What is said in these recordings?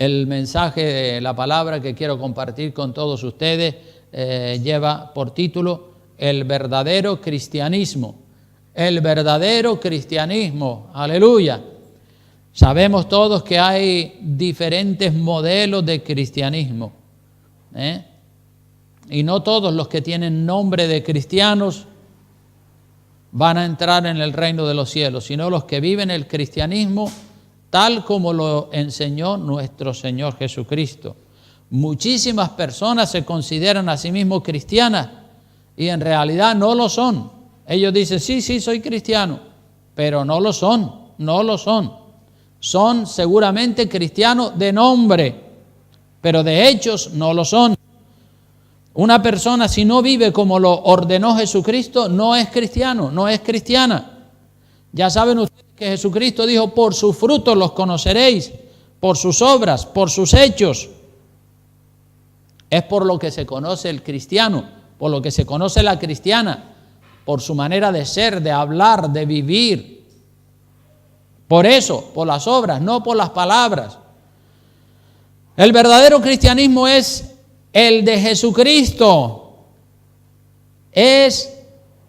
El mensaje de la palabra que quiero compartir con todos ustedes lleva por título El verdadero cristianismo. El verdadero cristianismo. Aleluya. Sabemos todos que hay diferentes modelos de cristianismo, y no todos los que tienen nombre de cristianos van a entrar en el reino de los cielos, sino los que viven el cristianismo tal como lo enseñó nuestro Señor Jesucristo. Muchísimas personas se consideran a sí mismos cristianas y en realidad no lo son. Ellos dicen, sí, soy cristiano, pero no lo son, no lo son. Son seguramente cristianos de nombre, pero de hechos no lo son. Una persona, si no vive como lo ordenó Jesucristo, no es cristiano, no es cristiana. Ya saben ustedes que Jesucristo dijo, por sus frutos los conoceréis, por sus obras, por sus hechos. Es por lo que se conoce el cristiano, por lo que se conoce la cristiana, por su manera de ser, de hablar, de vivir. Por eso, por las obras, no por las palabras. El verdadero cristianismo es el de Jesucristo. Es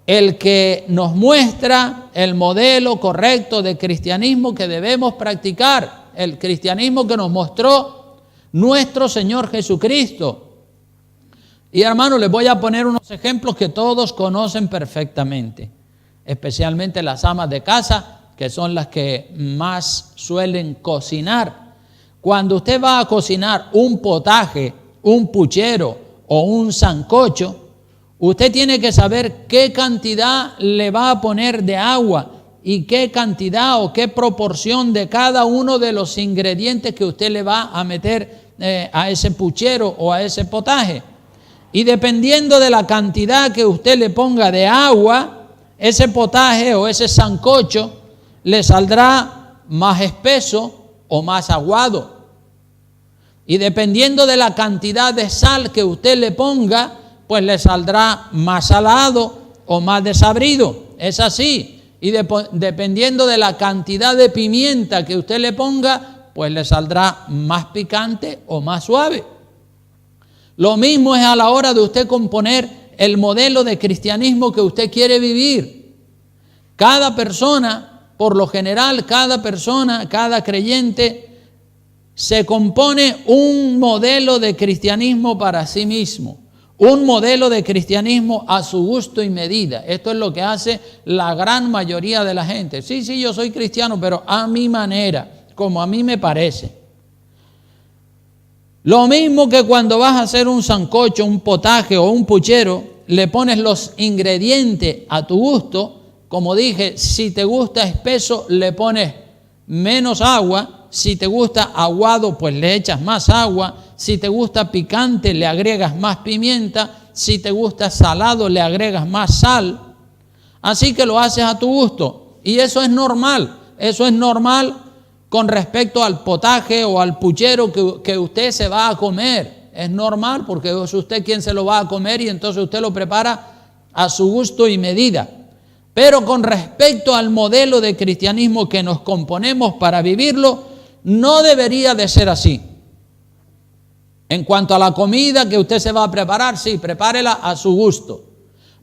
el que nos muestra el modelo correcto de cristianismo que debemos practicar. El cristianismo que nos mostró nuestro Señor Jesucristo. Y hermanos, les voy a poner unos ejemplos que todos conocen perfectamente. Especialmente las amas de casa, que son las que más suelen cocinar. Cuando usted va a cocinar un potaje, un puchero o un sancocho, usted tiene que saber qué cantidad le va a poner de agua y qué cantidad o qué proporción de cada uno de los ingredientes que usted le va a meter a ese puchero o a ese potaje. Y dependiendo de la cantidad que usted le ponga de agua, ese potaje o ese sancocho le saldrá más espeso o más aguado. Y dependiendo de la cantidad de sal que usted le ponga, pues le saldrá más salado o más desabrido. Es así. Y dependiendo de la cantidad de pimienta que usted le ponga, pues le saldrá más picante o más suave. Lo mismo es a la hora de usted componer el modelo de cristianismo que usted quiere vivir. Cada persona, por lo general, cada persona, cada creyente, se compone un modelo de cristianismo para sí mismo, un modelo de cristianismo a su gusto y medida. Esto es lo que hace la gran mayoría de la gente. Sí, yo soy cristiano, pero a mi manera, como a mí me parece. Lo mismo que cuando vas a hacer un sancocho, un potaje o un puchero, le pones los ingredientes a tu gusto. Como dije, si te gusta espeso, le pones menos agua. Si te gusta aguado, pues le echas más agua. Si te gusta picante, le agregas más pimienta. Si te gusta salado, le agregas más sal. Así que lo haces a tu gusto. Y eso es normal. Eso es normal con respecto al potaje o al puchero que usted se va a comer. Es normal porque es usted quien se lo va a comer y entonces usted lo prepara a su gusto y medida. Pero con respecto al modelo de cristianismo que nos componemos para vivirlo, no debería de ser así. En cuanto a la comida que usted se va a preparar, sí, prepárela a su gusto.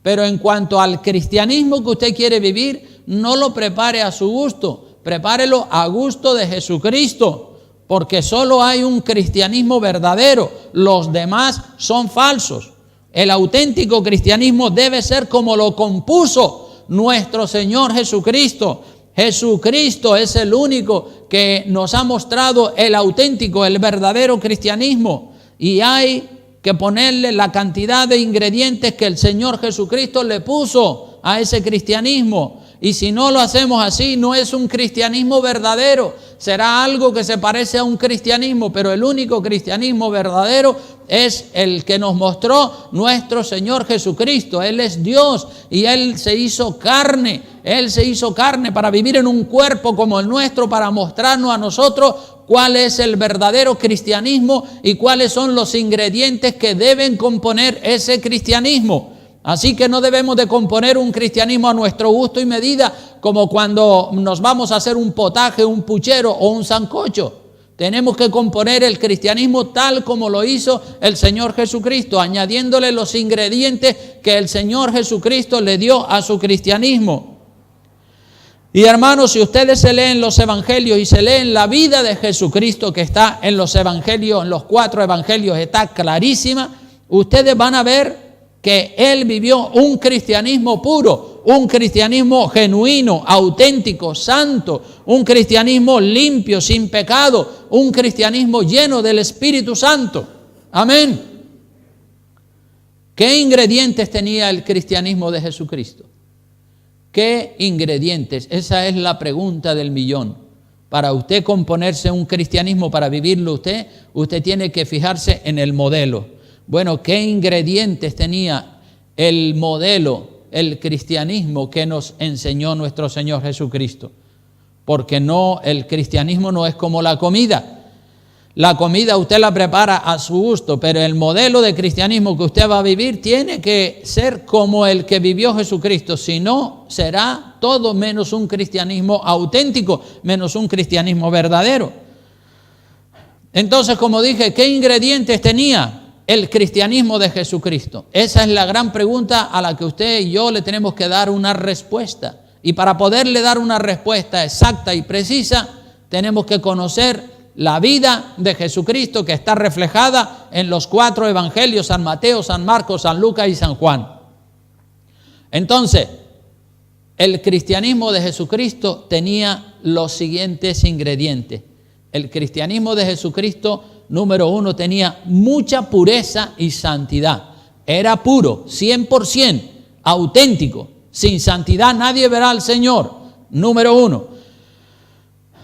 Pero en cuanto al cristianismo que usted quiere vivir, no lo prepare a su gusto, prepárelo a gusto de Jesucristo, porque solo hay un cristianismo verdadero, los demás son falsos. El auténtico cristianismo debe ser como lo compuso nuestro Señor Jesucristo. Jesucristo es el único que nos ha mostrado el auténtico, el verdadero cristianismo. Y hay que ponerle la cantidad de ingredientes que el Señor Jesucristo le puso a ese cristianismo. Y si no lo hacemos así, no es un cristianismo verdadero. Será algo que se parece a un cristianismo, pero el único cristianismo verdadero es el que nos mostró nuestro Señor Jesucristo. Él es Dios y Él se hizo carne. Él se hizo carne para vivir en un cuerpo como el nuestro, para mostrarnos a nosotros cuál es el verdadero cristianismo y cuáles son los ingredientes que deben componer ese cristianismo. Así que no debemos de componer un cristianismo a nuestro gusto y medida, como cuando nos vamos a hacer un potaje, un puchero o un sancocho. Tenemos que componer el cristianismo tal como lo hizo el Señor Jesucristo, añadiéndole los ingredientes que el Señor Jesucristo le dio a su cristianismo. Y hermanos, si ustedes se leen los evangelios y se leen la vida de Jesucristo que está en los evangelios, en los 4 evangelios, está clarísima, ustedes van a ver que Él vivió un cristianismo puro, un cristianismo genuino, auténtico, santo, un cristianismo limpio, sin pecado, un cristianismo lleno del Espíritu Santo. Amén. ¿Qué ingredientes tenía el cristianismo de Jesucristo? ¿Qué ingredientes? Esa es la pregunta del millón. Para usted componerse un cristianismo, para vivirlo usted tiene que fijarse en el modelo. Bueno, ¿qué ingredientes tenía el modelo, el cristianismo que nos enseñó nuestro Señor Jesucristo? Porque el cristianismo no es como la comida. La comida usted la prepara a su gusto, pero el modelo de cristianismo que usted va a vivir tiene que ser como el que vivió Jesucristo. Si no, será todo menos un cristianismo auténtico, menos un cristianismo verdadero. Entonces, como dije, ¿qué ingredientes tenía el cristianismo de Jesucristo? Esa es la gran pregunta a la que usted y yo le tenemos que dar una respuesta. Y para poderle dar una respuesta exacta y precisa, tenemos que conocer la vida de Jesucristo que está reflejada en los 4 evangelios, San Mateo, San Marcos, San Lucas y San Juan. Entonces, el cristianismo de Jesucristo tenía los siguientes ingredientes. El cristianismo de Jesucristo, número 1, tenía mucha pureza y santidad. Era puro, 100%, auténtico. Sin santidad nadie verá al Señor. Número 1.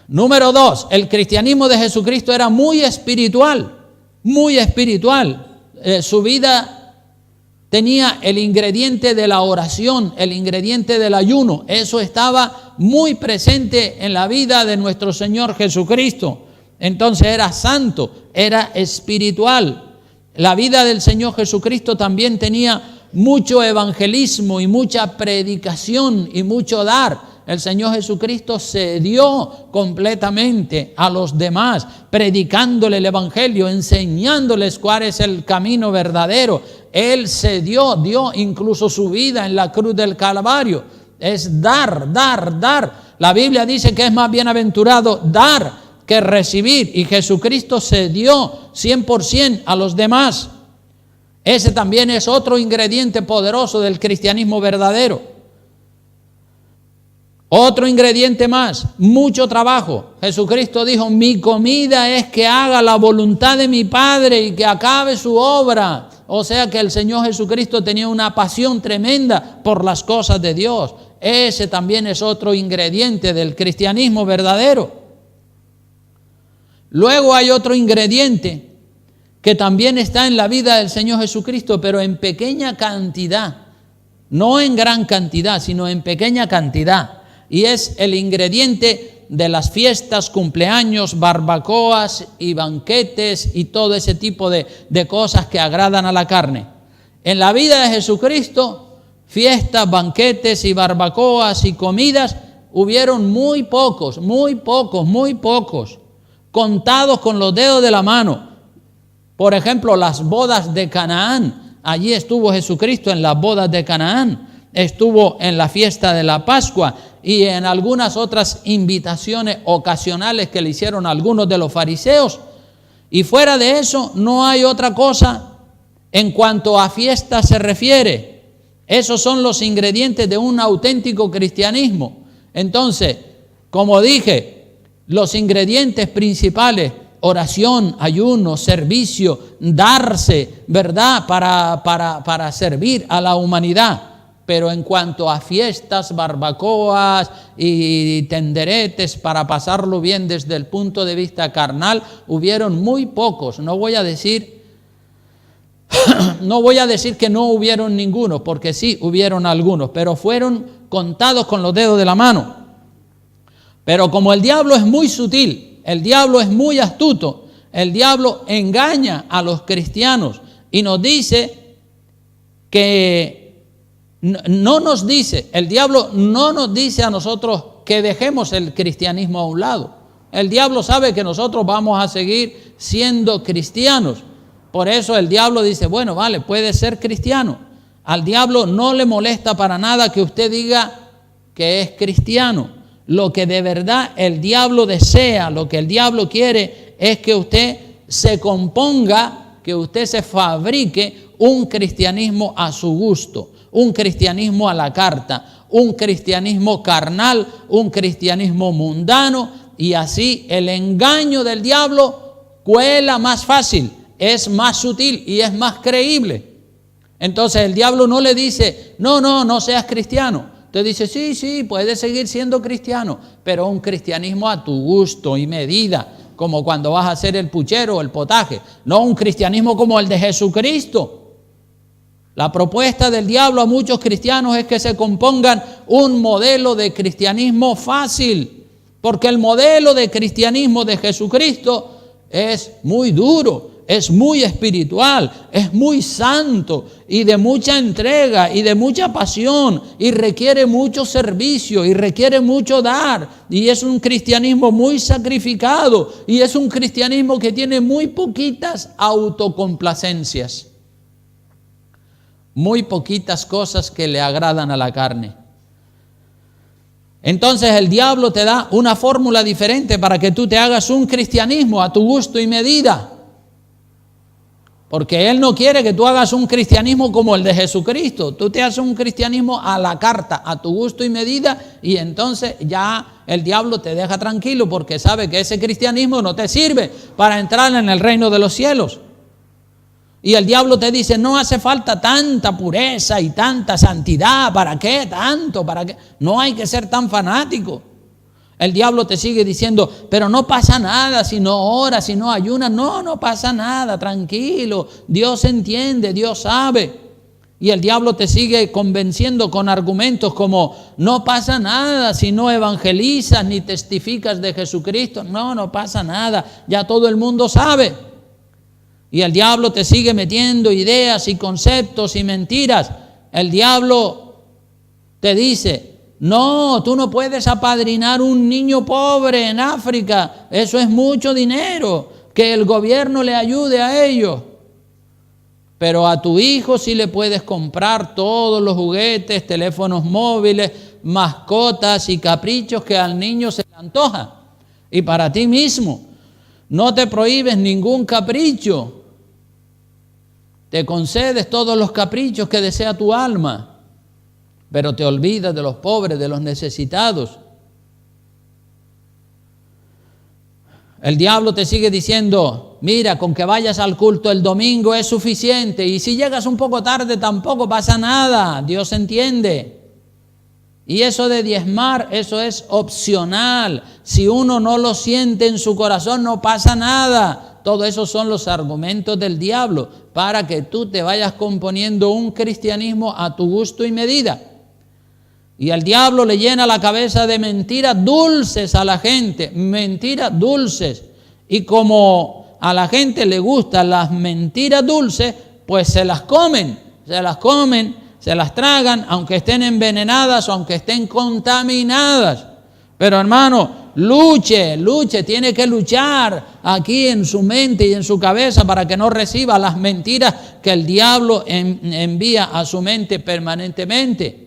Número 2, el cristianismo de Jesucristo era muy espiritual, muy espiritual. Su vida tenía el ingrediente de la oración, el ingrediente del ayuno. Eso estaba muy presente en la vida de nuestro Señor Jesucristo. Entonces era santo, era espiritual. La vida del Señor Jesucristo también tenía mucho evangelismo y mucha predicación y mucho dar. El Señor Jesucristo se dio completamente a los demás, predicándole el evangelio, enseñándoles cuál es el camino verdadero. Él se dio incluso su vida en la cruz del Calvario. Es dar. La Biblia dice que es más bienaventurado dar que recibir, y Jesucristo se dio 100% a los demás. Ese también es otro ingrediente poderoso del cristianismo verdadero. Otro ingrediente más, mucho trabajo. Jesucristo dijo, mi comida es que haga la voluntad de mi Padre y que acabe su obra. O sea que el Señor Jesucristo tenía una pasión tremenda por las cosas de Dios. Ese también es otro ingrediente del cristianismo verdadero. Luego hay otro ingrediente que también está en la vida del Señor Jesucristo, pero en pequeña cantidad. No en gran cantidad, sino en pequeña cantidad. Y es el ingrediente de las fiestas, cumpleaños, barbacoas y banquetes y todo ese tipo de cosas que agradan a la carne. En la vida de Jesucristo, fiestas, banquetes y barbacoas y comidas hubieron muy pocos, contados con los dedos de la mano. Por ejemplo, las bodas de Canaán. Allí estuvo Jesucristo en las bodas de Canaán. Estuvo en la fiesta de la Pascua y en algunas otras invitaciones ocasionales que le hicieron algunos de los fariseos. Y fuera de eso no hay otra cosa en cuanto a fiesta se refiere. Esos son los ingredientes de un auténtico cristianismo. Entonces, como dije, los ingredientes principales: oración, ayuno, servicio, darse, ¿verdad? Para servir a la humanidad. Pero en cuanto a fiestas, barbacoas y tenderetes para pasarlo bien desde el punto de vista carnal, hubieron muy pocos. No voy a decir que no hubieron ninguno, porque sí hubieron algunos, pero fueron contados con los dedos de la mano. Pero como el diablo es muy sutil, el diablo es muy astuto, el diablo engaña a los cristianos y nos dice que el diablo no nos dice a nosotros que dejemos el cristianismo a un lado. el diablo sabe que nosotros vamos a seguir siendo cristianos. Por eso el diablo dice, bueno, vale, puede ser cristiano. Al diablo no le molesta para nada que usted diga que es cristiano. Lo que de verdad el diablo desea, lo que el diablo quiere es que usted se componga, que usted se fabrique un cristianismo a su gusto, un cristianismo a la carta, un cristianismo carnal, un cristianismo mundano, y así el engaño del diablo cuela más fácil, es más sutil y es más creíble. Entonces el diablo no le dice, no seas cristiano. Usted dice, sí, puedes seguir siendo cristiano, pero un cristianismo a tu gusto y medida, como cuando vas a hacer el puchero o el potaje, no un cristianismo como el de Jesucristo. La propuesta del diablo a muchos cristianos es que se compongan un modelo de cristianismo fácil, porque el modelo de cristianismo de Jesucristo es muy duro, es muy espiritual, es muy santo y de mucha entrega y de mucha pasión, y requiere mucho servicio y requiere mucho dar, y es un cristianismo muy sacrificado, y es un cristianismo que tiene muy poquitas autocomplacencias, muy poquitas cosas que le agradan a la carne. Entonces el diablo te da una fórmula diferente para que tú te hagas un cristianismo a tu gusto y medida. Porque Él no quiere que tú hagas un cristianismo como el de Jesucristo. Tú te haces un cristianismo a la carta, a tu gusto y medida, y entonces ya el diablo te deja tranquilo porque sabe que ese cristianismo no te sirve para entrar en el reino de los cielos. Y el diablo te dice, no hace falta tanta pureza y tanta santidad. ¿Para qué tanto? ¿Para qué? No hay que ser tan fanático. El diablo te sigue diciendo, pero no pasa nada si no oras, si no ayunas. No pasa nada, tranquilo. Dios entiende, Dios sabe. Y el diablo te sigue convenciendo con argumentos como, no pasa nada si no evangelizas ni testificas de Jesucristo. No pasa nada, ya todo el mundo sabe. Y el diablo te sigue metiendo ideas y conceptos y mentiras. El diablo te dice, no, tú no puedes apadrinar un niño pobre en África, eso es mucho dinero, que el gobierno le ayude a ellos. Pero a tu hijo sí le puedes comprar todos los juguetes, teléfonos móviles, mascotas y caprichos que al niño se le antoja. Y para ti mismo, no te prohíbes ningún capricho, te concedes todos los caprichos que desea tu alma. Pero te olvidas de los pobres, de los necesitados. El diablo te sigue diciendo, mira, con que vayas al culto el domingo es suficiente, y si llegas un poco tarde tampoco pasa nada, Dios entiende. Y eso de diezmar, eso es opcional. Si uno no lo siente en su corazón, no pasa nada. Todo eso son los argumentos del diablo para que tú te vayas componiendo un cristianismo a tu gusto y medida. Y al diablo le llena la cabeza de mentiras dulces a la gente, mentiras dulces. Y como a la gente le gustan las mentiras dulces, pues se las comen, se las tragan, aunque estén envenenadas o aunque estén contaminadas. Pero hermano, luche, tiene que luchar aquí en su mente y en su cabeza para que no reciba las mentiras que el diablo envía a su mente permanentemente.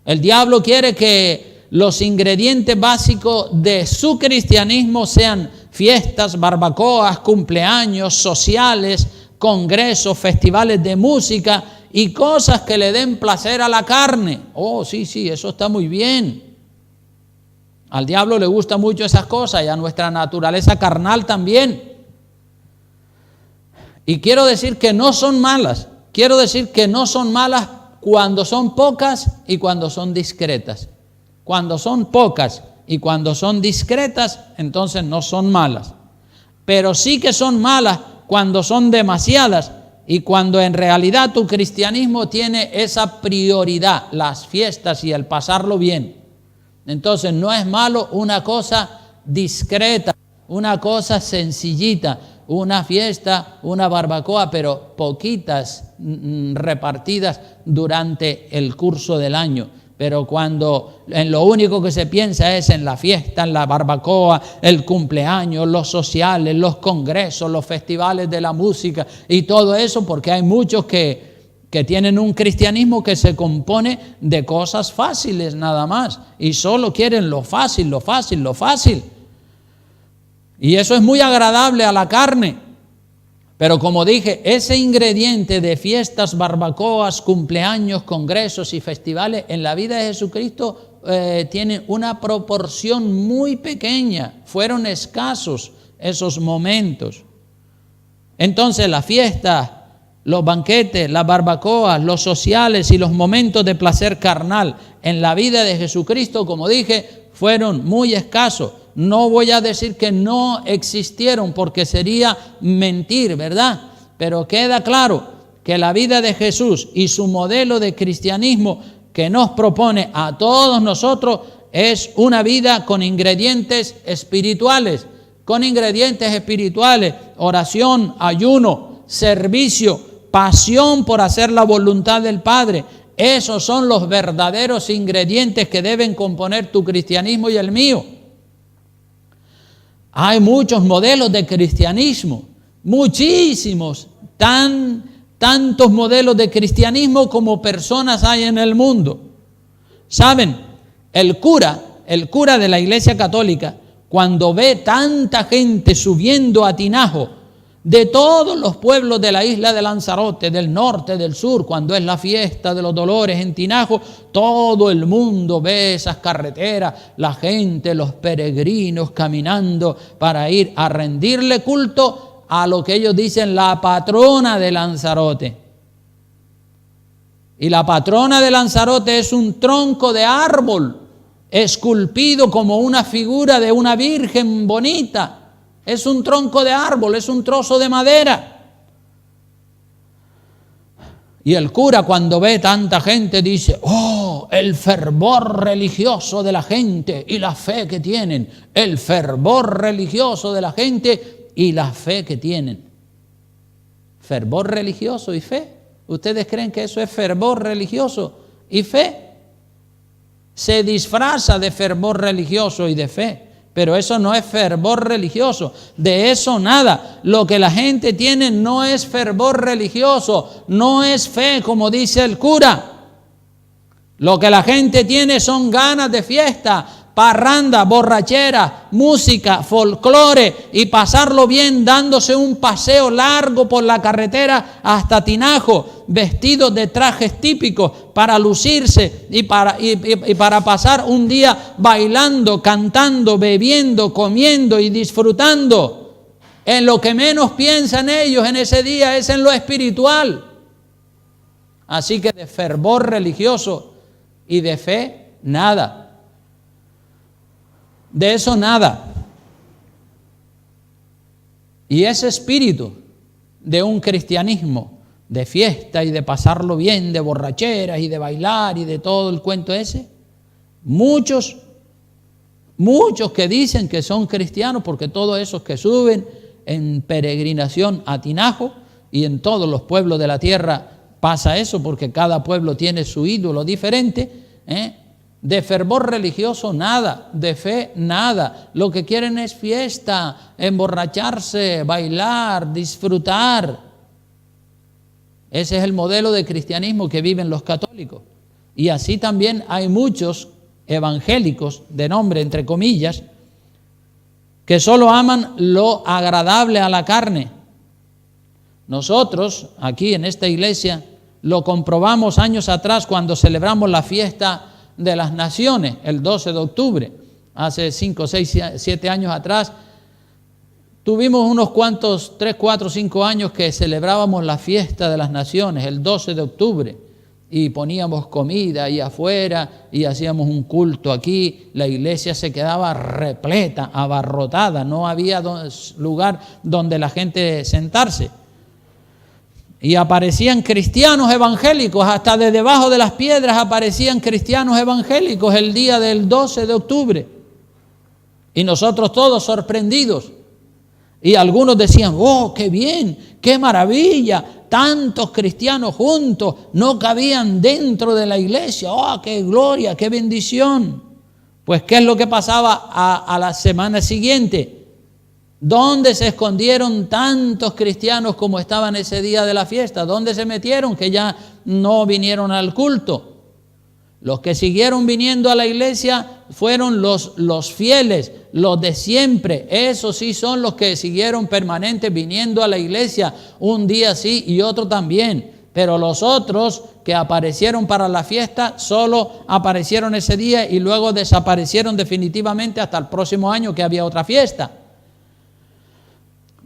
El diablo quiere que los ingredientes básicos de su cristianismo sean fiestas, barbacoas, cumpleaños, sociales, congresos, festivales de música y cosas que le den placer a la carne. Oh, sí, eso está muy bien. Al diablo le gustan mucho esas cosas y a nuestra naturaleza carnal también. Y quiero decir que no son malas. Cuando son pocas y cuando son discretas. Cuando son pocas y cuando son discretas, entonces no son malas. Pero sí que son malas cuando son demasiadas y cuando en realidad tu cristianismo tiene esa prioridad, las fiestas y el pasarlo bien. Entonces no es malo una cosa discreta, una cosa sencillita, una fiesta, una barbacoa, pero poquitas repartidas durante el curso del año. Pero cuando en lo único que se piensa es en la fiesta, en la barbacoa, el cumpleaños, los sociales, los congresos, los festivales de la música y todo eso, porque hay muchos que tienen un cristianismo que se compone de cosas fáciles nada más y solo quieren lo fácil, lo fácil, lo fácil. Y eso es muy agradable a la carne. Pero como dije, ese ingrediente de fiestas, barbacoas, cumpleaños, congresos y festivales en la vida de Jesucristo tiene una proporción muy pequeña. Fueron escasos esos momentos. Entonces las fiestas, los banquetes, las barbacoas, los sociales y los momentos de placer carnal en la vida de Jesucristo, como dije, fueron muy escasos. No voy a decir que no existieron porque sería mentir, ¿verdad? Pero queda claro que la vida de Jesús y su modelo de cristianismo que nos propone a todos nosotros es una vida con ingredientes espirituales, oración, ayuno, servicio, pasión por hacer la voluntad del Padre. Esos son los verdaderos ingredientes que deben componer tu cristianismo y el mío. Hay muchos modelos de cristianismo, muchísimos, tantos modelos de cristianismo como personas hay en el mundo. ¿Saben? El cura de la Iglesia Católica, cuando ve tanta gente subiendo a Tinajo, de todos los pueblos de la isla de Lanzarote, del norte, del sur, cuando es la fiesta de los dolores en Tinajo, todo el mundo ve esas carreteras, la gente, los peregrinos caminando para ir a rendirle culto a lo que ellos dicen la patrona de Lanzarote. Y la patrona de Lanzarote es un tronco de árbol esculpido como una figura de una virgen bonita. Es un tronco de árbol, es un trozo de madera. Y el cura, cuando ve tanta gente, dice: oh, el fervor religioso de la gente y la fe que tienen. El fervor religioso de la gente y la fe que tienen. Fervor religioso y fe. ¿Ustedes creen que eso es fervor religioso y fe? Se disfraza de fervor religioso y de fe. Pero eso no es fervor religioso, de eso nada. Lo que la gente tiene no es fervor religioso, no es fe, como dice el cura. Lo que la gente tiene son ganas de fiesta, parranda, borrachera, música, folclore y pasarlo bien dándose un paseo largo por la carretera hasta Tinajo, vestidos de trajes típicos para lucirse y para pasar un día bailando, cantando, bebiendo, comiendo y disfrutando. En lo que menos piensan ellos en ese día es en lo espiritual. Así que de fervor religioso y de fe, nada. De eso nada. Y ese espíritu de un cristianismo de fiesta y de pasarlo bien, de borracheras y de bailar y de todo el cuento ese, muchos que dicen que son cristianos, porque todos esos que suben en peregrinación a Tinajo y en todos los pueblos de la tierra pasa eso, porque cada pueblo tiene su ídolo diferente, De fervor religioso nada, de fe nada. Lo que quieren es fiesta, emborracharse, bailar, disfrutar. Ese es el modelo de cristianismo que viven los católicos. Y así también hay muchos evangélicos, de nombre entre comillas, que solo aman lo agradable a la carne. Nosotros, aquí en esta iglesia, lo comprobamos años atrás cuando celebramos la fiesta de las Naciones, el 12 de octubre, hace 5, 6, 7 años atrás. Tuvimos unos cuantos, 3, 4, 5 años que celebrábamos la fiesta de las Naciones, el 12 de octubre, y poníamos comida ahí afuera y hacíamos un culto aquí. La iglesia se quedaba repleta, abarrotada, no había lugar donde la gente sentarse. Y aparecían cristianos evangélicos, hasta de debajo de las piedras aparecían cristianos evangélicos el día del 12 de octubre. Y nosotros todos sorprendidos. Y algunos decían: oh, qué bien, qué maravilla, tantos cristianos juntos no cabían dentro de la iglesia. ¡Oh, qué gloria, qué bendición! Pues, ¿qué es lo que pasaba a la semana siguiente? ¿Dónde se escondieron tantos cristianos como estaban ese día de la fiesta? ¿Dónde se metieron que ya no vinieron al culto? Los que siguieron viniendo a la iglesia fueron los fieles, los de siempre. Esos sí son los que siguieron permanentes viniendo a la iglesia, un día sí y otro también. Pero los otros que aparecieron para la fiesta solo aparecieron ese día y luego desaparecieron definitivamente hasta el próximo año que había otra fiesta.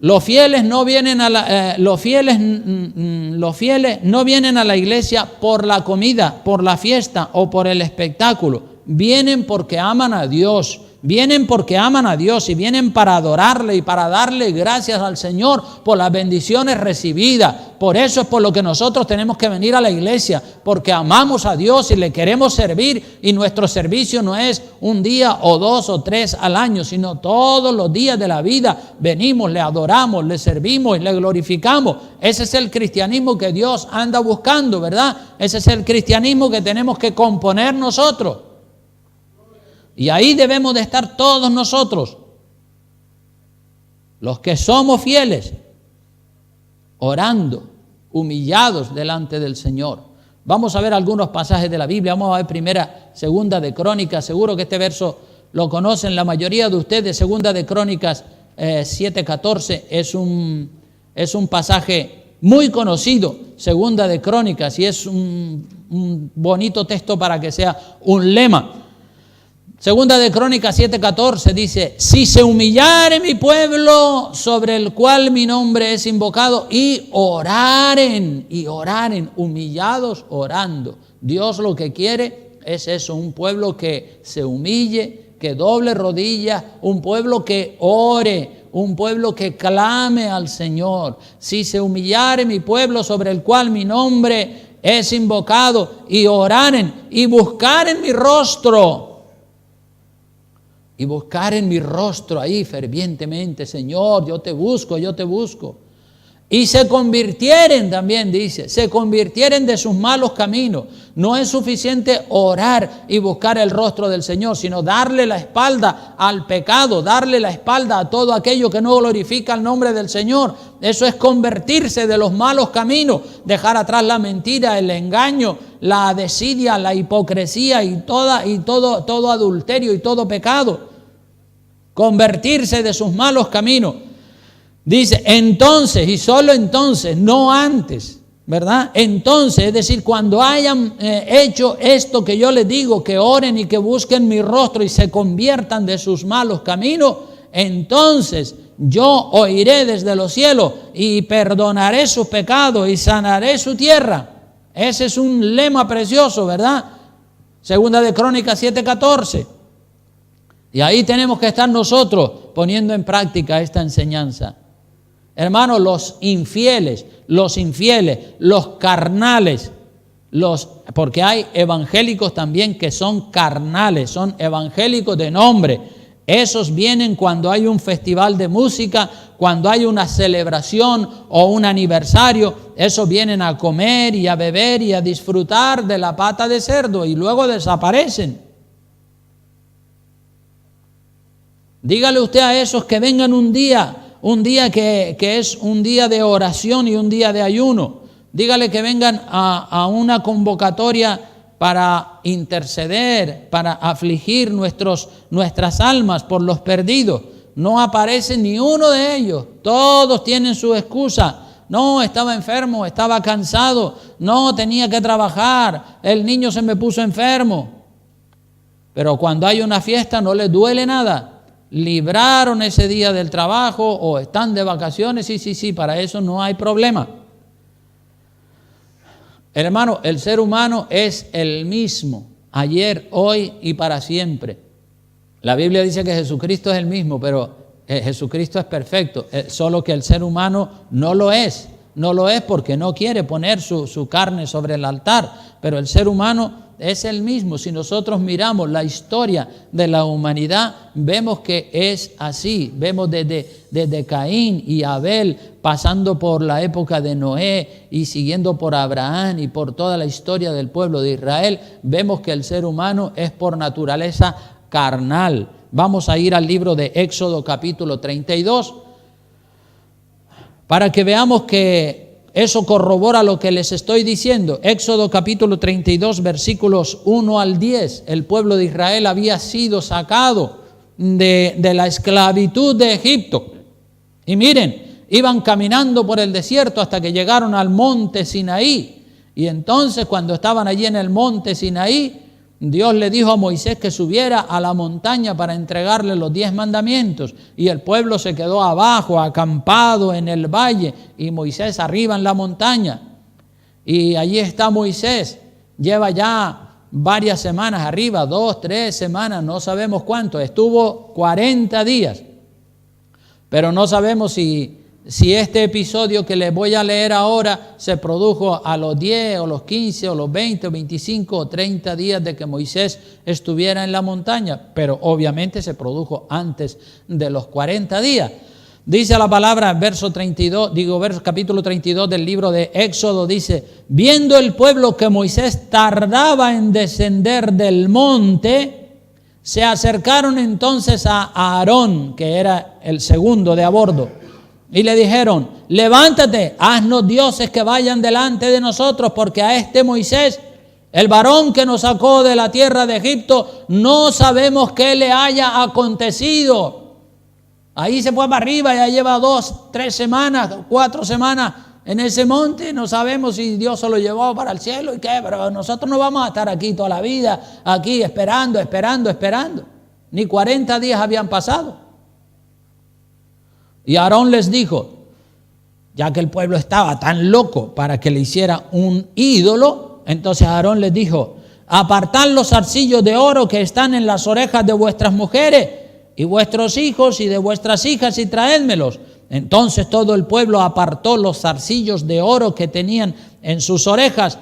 Los fieles no vienen a los fieles no vienen a la iglesia por la comida, por la fiesta o por el espectáculo. Vienen porque aman a Dios. Vienen porque aman a Dios y vienen para adorarle y para darle gracias al Señor por las bendiciones recibidas. Por eso es por lo que nosotros tenemos que venir a la iglesia, porque amamos a Dios y le queremos servir, y nuestro servicio no es un día o 2 o 3 al año, sino todos los días de la vida venimos, le adoramos, le servimos y le glorificamos. Ese es el cristianismo que Dios anda buscando, ¿verdad? Ese es el cristianismo que tenemos que componer nosotros. Y ahí debemos de estar todos nosotros, los que somos fieles, orando, humillados delante del Señor. Vamos a ver algunos pasajes de la Biblia. Vamos a ver segunda de Crónicas. Seguro que este verso lo conocen la mayoría de ustedes. Segunda de Crónicas 7:14 es un pasaje muy conocido. Segunda de Crónicas, y es un bonito texto para que sea un lema. Segunda de Crónicas 7:14 dice: si se humillare mi pueblo sobre el cual mi nombre es invocado y oraren, humillados orando. Dios lo que quiere es eso, un pueblo que se humille, que doble rodillas, un pueblo que ore, un pueblo que clame al Señor. Si se humillare mi pueblo sobre el cual mi nombre es invocado y oraren y buscaren mi rostro. Y buscar en mi rostro ahí fervientemente: Señor, yo te busco, yo te busco. Y se convirtieren, también dice, se convirtieren de sus malos caminos. No es suficiente orar y buscar el rostro del Señor, sino darle la espalda al pecado, darle la espalda a todo aquello que no glorifica el nombre del Señor. Eso es convertirse de los malos caminos, dejar atrás la mentira, el engaño, la desidia, la hipocresía y todo adulterio y todo pecado. Convertirse de sus malos caminos. Dice, entonces, y solo entonces, no antes, ¿verdad? Entonces, es decir, cuando hayan hecho esto que yo les digo, que oren y que busquen mi rostro y se conviertan de sus malos caminos, entonces yo oiré desde los cielos y perdonaré sus pecados y sanaré su tierra. Ese es un lema precioso, ¿verdad? Segunda de Crónicas 7:14. Y ahí tenemos que estar nosotros poniendo en práctica esta enseñanza. Hermanos, los infieles, los carnales, porque hay evangélicos también que son carnales, son evangélicos de nombre. Esos vienen cuando hay un festival de música, cuando hay una celebración o un aniversario. Esos vienen a comer y a beber y a disfrutar de la pata de cerdo y luego desaparecen. Dígale usted a esos que vengan un día que es un día de oración y un día de ayuno. Dígale que vengan a una convocatoria para interceder, para afligir nuestras almas por los perdidos. No aparece ni uno de ellos. Todos tienen su excusa. No, estaba enfermo, estaba cansado, no, tenía que trabajar, el niño se me puso enfermo. Pero cuando hay una fiesta no les duele nada. Libraron ese día del trabajo o están de vacaciones, sí, para eso no hay problema. Hermano, el ser humano es el mismo, ayer, hoy y para siempre. La Biblia dice que Jesucristo es el mismo, pero Jesucristo es perfecto, solo que el ser humano no lo es porque no quiere poner su carne sobre el altar, pero el ser humano es el mismo. Si nosotros miramos la historia de la humanidad, vemos que es así. Vemos desde Caín y Abel, pasando por la época de Noé y siguiendo por Abraham y por toda la historia del pueblo de Israel, vemos que el ser humano es por naturaleza carnal. Vamos a ir al libro de Éxodo capítulo 32 para que veamos que eso corrobora lo que les estoy diciendo. Éxodo capítulo 32, versículos 1 al 10. El pueblo de Israel había sido sacado de la esclavitud de Egipto. Y miren, iban caminando por el desierto hasta que llegaron al monte Sinaí. Y entonces, cuando estaban allí en el monte Sinaí, Dios le dijo a Moisés que subiera a la montaña para entregarle los 10 mandamientos. Y el pueblo se quedó abajo, acampado en el valle, y Moisés arriba en la montaña. Y allí está Moisés, lleva ya varias semanas arriba, 2, 3 semanas, no sabemos cuánto. Estuvo 40 días. Pero no sabemos si este episodio que les voy a leer ahora se produjo a los 10 o los 15 o los 20 o 25 o 30 días de que Moisés estuviera en la montaña, pero obviamente se produjo antes de los 40 días. Dice la palabra, capítulo 32 del libro de Éxodo, dice: viendo el pueblo que Moisés tardaba en descender del monte, se acercaron entonces a Aarón, que era el segundo de a bordo, y le dijeron: levántate, haznos dioses que vayan delante de nosotros, porque a este Moisés, el varón que nos sacó de la tierra de Egipto, no sabemos qué le haya acontecido. Ahí se fue para arriba, ya lleva 2, 3 semanas, 4 semanas en ese monte. No sabemos si Dios se lo llevó para el cielo y qué, pero nosotros no vamos a estar aquí toda la vida, aquí esperando. Ni 40 días habían pasado. Y Aarón les dijo, ya que el pueblo estaba tan loco para que le hiciera un ídolo, entonces Aarón les dijo: apartad los zarcillos de oro que están en las orejas de vuestras mujeres y vuestros hijos y de vuestras hijas y traédmelos. Entonces todo el pueblo apartó los zarcillos de oro que tenían en sus orejas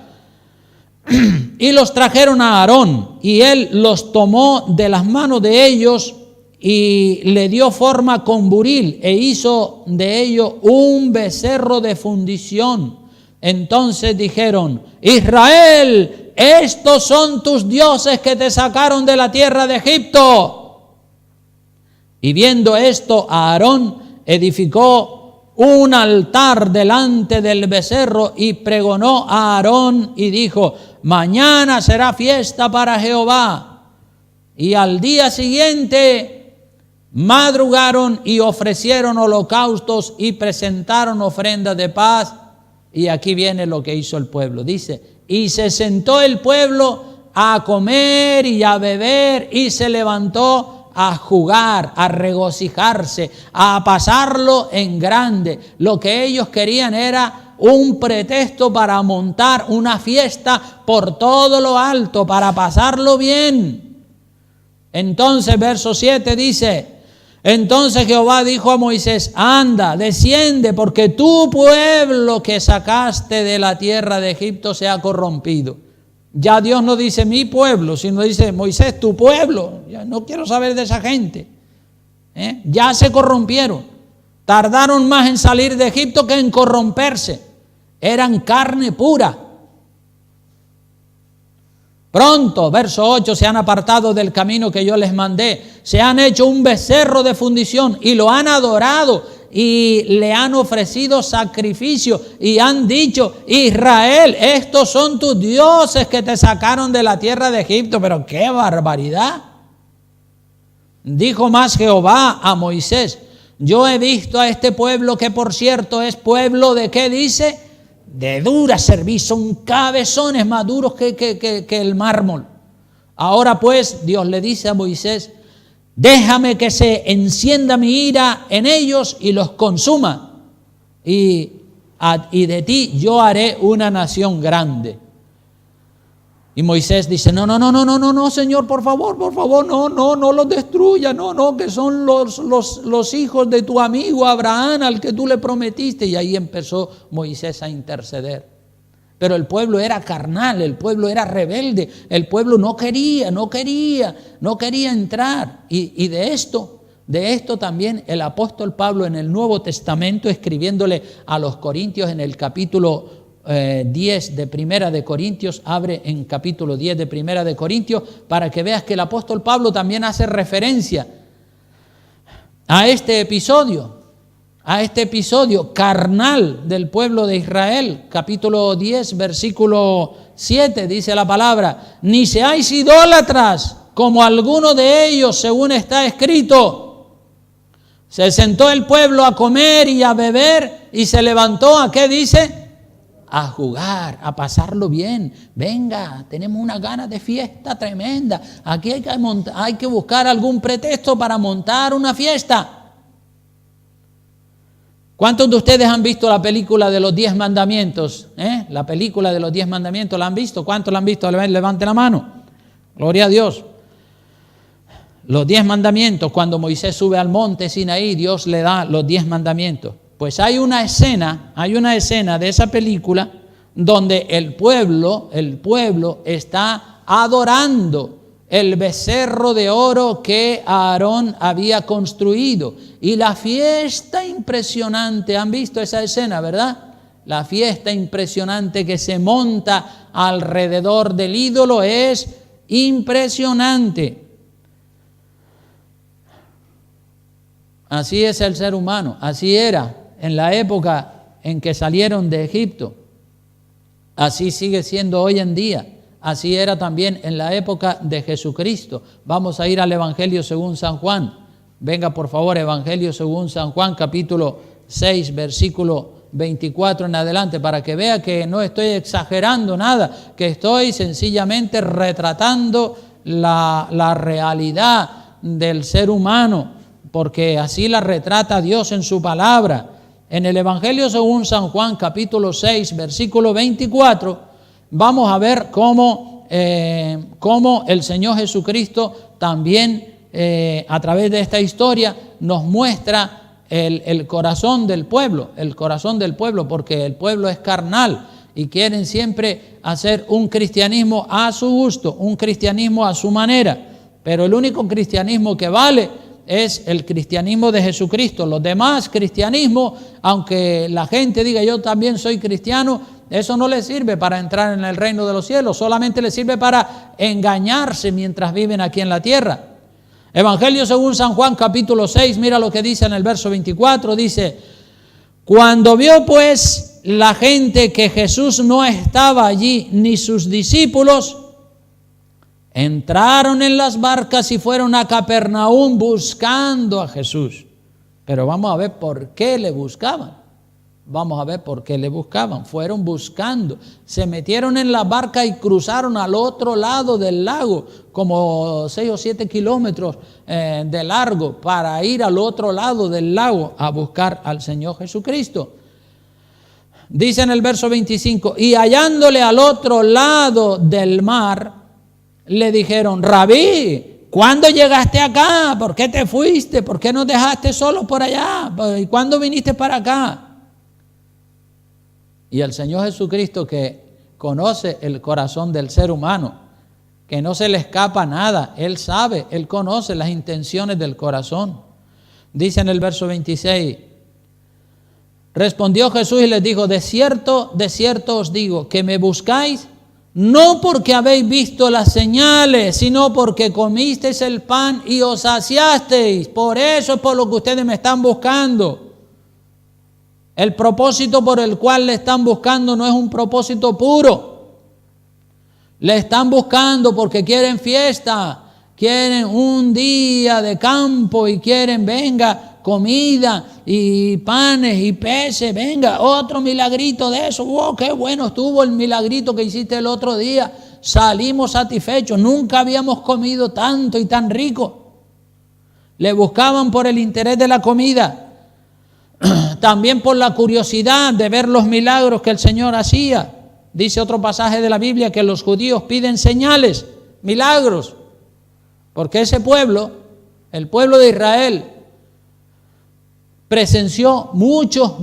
y los trajeron a Aarón, y él los tomó de las manos de ellos y le dio forma con buril e hizo de ello un becerro de fundición. Entonces dijeron: Israel, estos son tus dioses que te sacaron de la tierra de Egipto. Y viendo esto, Aarón edificó un altar delante del becerro y pregonó a Aarón y dijo: mañana será fiesta para Jehová. Y al día siguiente madrugaron y ofrecieron holocaustos y presentaron ofrendas de paz. Y aquí viene lo que hizo el pueblo. Dice: y se sentó el pueblo a comer y a beber, y se levantó a jugar, a regocijarse, a pasarlo en grande. Lo que ellos querían era un pretexto para montar una fiesta por todo lo alto, para pasarlo bien. Entonces, verso 7 dice: entonces Jehová dijo a Moisés: anda, desciende, porque tu pueblo que sacaste de la tierra de Egipto se ha corrompido. Ya Dios no dice mi pueblo, sino dice: Moisés, tu pueblo. Ya no quiero saber de esa gente. Ya se corrompieron. Tardaron más en salir de Egipto que en corromperse. Eran carne pura. Pronto, verso 8, se han apartado del camino que yo les mandé, se han hecho un becerro de fundición y lo han adorado y le han ofrecido sacrificio y han dicho: Israel, estos son tus dioses que te sacaron de la tierra de Egipto. Pero qué barbaridad. Dijo más Jehová a Moisés: yo he visto a este pueblo, que por cierto es pueblo de, ¿qué dice?, de dura cerviz, son cabezones más duros que el mármol. Ahora pues, Dios le dice a Moisés: déjame que se encienda mi ira en ellos y los consuma, y de ti yo haré una nación grande. Y Moisés dice: no, Señor, por favor, no los destruya, no, que son los hijos de tu amigo Abraham, al que tú le prometiste. Y ahí empezó Moisés a interceder. Pero el pueblo era carnal, el pueblo era rebelde, el pueblo no quería entrar. Y de esto también el apóstol Pablo en el Nuevo Testamento, escribiéndole a los Corintios en el capítulo 10 de Primera de Corintios, abre en capítulo 10 de Primera de Corintios, para que veas que el apóstol Pablo también hace referencia a este episodio carnal del pueblo de Israel. Capítulo 10, versículo 7, dice la palabra: ni seáis idólatras, como alguno de ellos, según está escrito. Se sentó el pueblo a comer y a beber, y se levantó, ¿a qué dice? A jugar, a pasarlo bien. Venga, tenemos una ganas de fiesta tremenda. Aquí hay que buscar algún pretexto para montar una fiesta. ¿Cuántos de ustedes han visto la película de los 10 mandamientos? La película de los 10 mandamientos, ¿la han visto? ¿Cuántos la han visto? Levante la mano. Gloria a Dios. Los 10 mandamientos, cuando Moisés sube al monte Sinaí, Dios le da los 10 mandamientos. Pues hay una escena de esa película donde el pueblo está adorando el becerro de oro que Aarón había construido. Y la fiesta impresionante, han visto esa escena, ¿verdad? La fiesta impresionante que se monta alrededor del ídolo es impresionante. Así es el ser humano, así era en la época en que salieron de Egipto. Así sigue siendo hoy en día. Así era también en la época de Jesucristo. Vamos a ir al Evangelio según San Juan. Venga, por favor, Evangelio según San Juan, capítulo 6, versículo 24 en adelante, para que vea que no estoy exagerando nada, que estoy sencillamente retratando la realidad del ser humano, porque así la retrata Dios en su palabra. En el Evangelio según San Juan, capítulo 6, versículo 24, vamos a ver cómo el Señor Jesucristo también a través de esta historia nos muestra el corazón del pueblo, porque el pueblo es carnal y quieren siempre hacer un cristianismo a su gusto, un cristianismo a su manera. Pero el único cristianismo que vale es el cristianismo de Jesucristo. Los demás cristianismos, aunque la gente diga yo también soy cristiano, eso no les sirve para entrar en el reino de los cielos, solamente les sirve para engañarse mientras viven aquí en la tierra. Evangelio según San Juan, capítulo 6, mira lo que dice en el verso 24, dice: cuando vio pues la gente que Jesús no estaba allí, ni sus discípulos, entraron en las barcas y fueron a Capernaum buscando a Jesús. Pero vamos a ver por qué le buscaban. Fueron buscando. Se metieron en la barca y cruzaron al otro lado del lago, como 6 o 7 kilómetros de largo, para ir al otro lado del lago a buscar al Señor Jesucristo. Dice en el verso 25, y hallándole al otro lado del mar, le dijeron: Rabí, ¿cuándo llegaste acá? ¿Por qué te fuiste? ¿Por qué nos dejaste solos por allá? ¿Y cuándo viniste para acá? Y el Señor Jesucristo, que conoce el corazón del ser humano, que no se le escapa nada, Él sabe, Él conoce las intenciones del corazón. Dice en el verso 26, respondió Jesús y les dijo: de cierto os digo, que me buscáis no porque habéis visto las señales, sino porque comisteis el pan y os saciasteis. Por eso es por lo que ustedes me están buscando. El propósito por el cual le están buscando no es un propósito puro. Le están buscando porque quieren fiesta, quieren un día de campo y quieren, venga, comida y panes y peces, venga, otro milagrito de eso. ¡Wow, qué bueno estuvo el milagrito que hiciste el otro día! Salimos satisfechos, nunca habíamos comido tanto y tan rico. Le buscaban por el interés de la comida. También por la curiosidad de ver los milagros que el Señor hacía. Dice otro pasaje de la Biblia que los judíos piden señales, milagros, porque ese pueblo, el pueblo de Israel, presenció muchos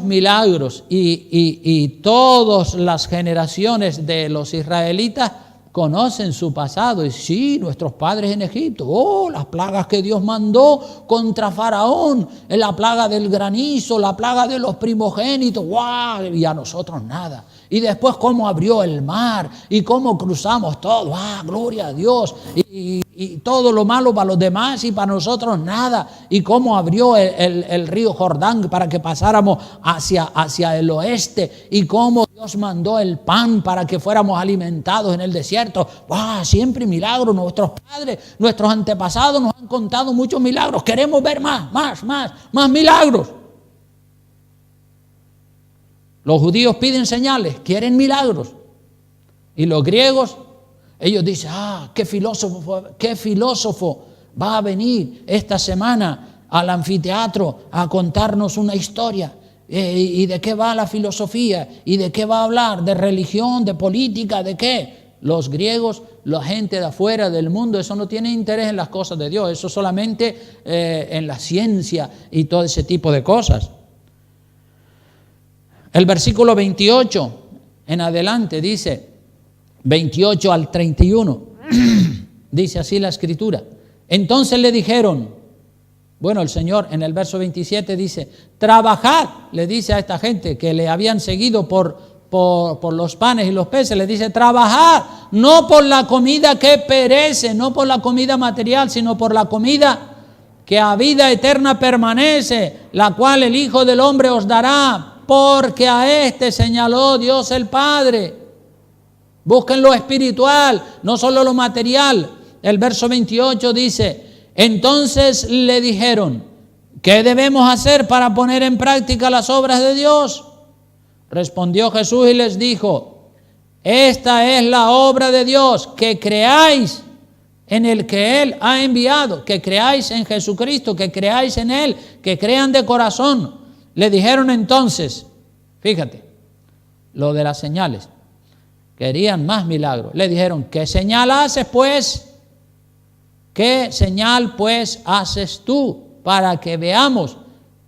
milagros y todas las generaciones de los israelitas conocen su pasado. Y sí, nuestros padres en Egipto, las plagas que Dios mandó contra Faraón, la plaga del granizo, la plaga de los primogénitos, ¡guau! Y a nosotros nada. Y después cómo abrió el mar y cómo cruzamos todo, gloria a Dios. Y todo lo malo para los demás y para nosotros nada. Y cómo abrió el río Jordán para que pasáramos hacia el oeste. Y cómo Dios mandó el pan para que fuéramos alimentados en el desierto. Siempre milagros. Nuestros padres, nuestros antepasados nos han contado muchos milagros. Queremos ver más milagros. Los judíos piden señales, quieren milagros. Y los griegos, ellos dicen, qué filósofo va a venir esta semana al anfiteatro a contarnos una historia. ¿Y de qué va la filosofía? ¿Y de qué va a hablar? ¿De religión? ¿De política? ¿De qué? Los griegos, la gente de afuera del mundo, eso no tiene interés en las cosas de Dios. Eso solamente en la ciencia y todo ese tipo de cosas. El versículo 28 en adelante dice, 28 al 31, dice así la Escritura. Entonces le dijeron, el Señor en el verso 27 dice, trabajad, le dice a esta gente que le habían seguido por los panes y los peces, le dice, trabajad, no por la comida que perece, no por la comida material, sino por la comida que a vida eterna permanece, la cual el Hijo del Hombre os dará. Porque a este señaló Dios el Padre. Busquen lo espiritual, no solo lo material. El verso 28 dice, entonces le dijeron, ¿qué debemos hacer para poner en práctica las obras de Dios? Respondió Jesús y les dijo, esta es la obra de Dios, que creáis en el que Él ha enviado, que creáis en Jesucristo, que creáis en Él, que crean de corazón. Le dijeron entonces, fíjate, lo de las señales, querían más milagros. Le dijeron, ¿qué señal haces pues? ¿Qué señal pues haces tú para que veamos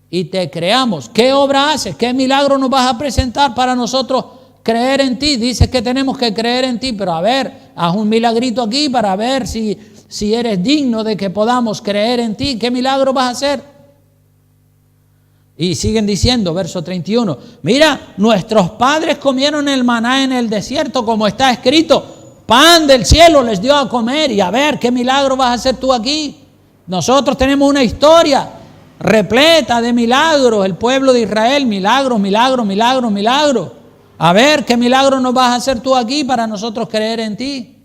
y te creamos? ¿Qué obra haces? ¿Qué milagro nos vas a presentar para nosotros creer en ti? Dices que tenemos que creer en ti, pero a ver, haz un milagrito aquí para ver si eres digno de que podamos creer en ti. ¿Qué milagro vas a hacer? Y siguen diciendo, verso 31, mira, nuestros padres comieron el maná en el desierto, como está escrito, pan del cielo les dio a comer. Y a ver, ¿qué milagro vas a hacer tú aquí? Nosotros tenemos una historia repleta de milagros, el pueblo de Israel, milagros. A ver, ¿qué milagro nos vas a hacer tú aquí para nosotros creer en ti?